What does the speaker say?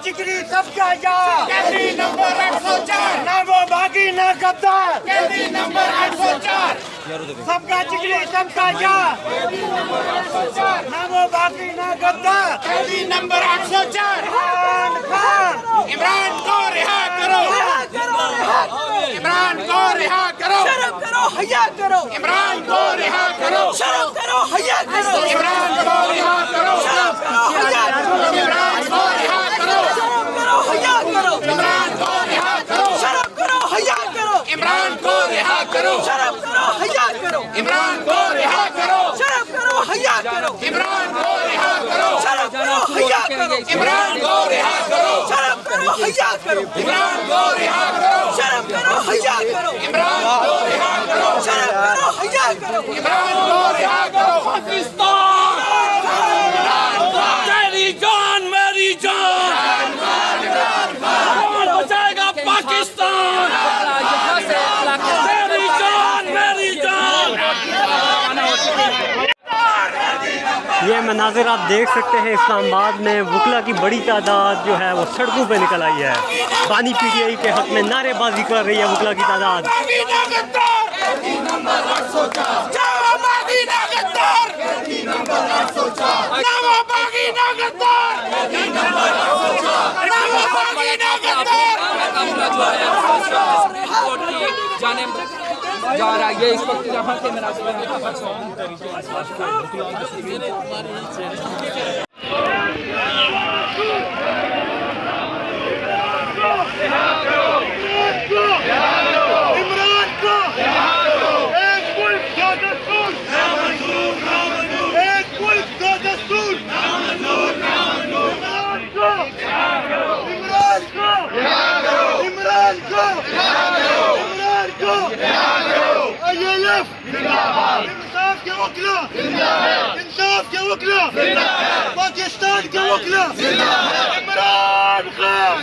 जिगरी सबका यार कैदी नंबर 804 ना वो बागी ना गद्दार कैदी नंबर 804 सबका जिगरी सबका यार ना वो बागी ना गद्दार कैदी नंबर 804 इमरान को रिहा करो इमरान को रिहा करो शर्म करो हया करो इमरान को रिहा करो शर्म करो हया करो इमरान को रिहा करो शर्म करो हया करो इमरान को रिहा करो शर्म करो हया करो इमरान को रिहा करो शर्म करो हया करो इमरान को रिहा करो शर्म करो हया करो इमरान को रिहा करो शर्म करो हया करो इमरान को रिहा करो शर्म करो हया करो इमरान को रिहा करो शर्म करो हया करो इमरान को रिहा करो शर्म करो हया करो इमरान को रिहा करो शर्म करो हया करो इमरान को रिहा करो पाकिस्तान तेरी जान मेरी जान कौन बचाएगा पाकिस्तान तेरी जान मेरी जान। ये मनाजिर आप देख सकते हैं इस्लामाबाद में वकला की बड़ी तादाद जो है वो सड़कों पे निकल आई है। बानी पीटीआई के हक में नारेबाजी कर रही है वकला की तादाद। जा रहा है इस वक्त जहाँ से मेरा इंसाफ के वकला इंसाफ के वकला पाकिस्तान के वकला इमरान खान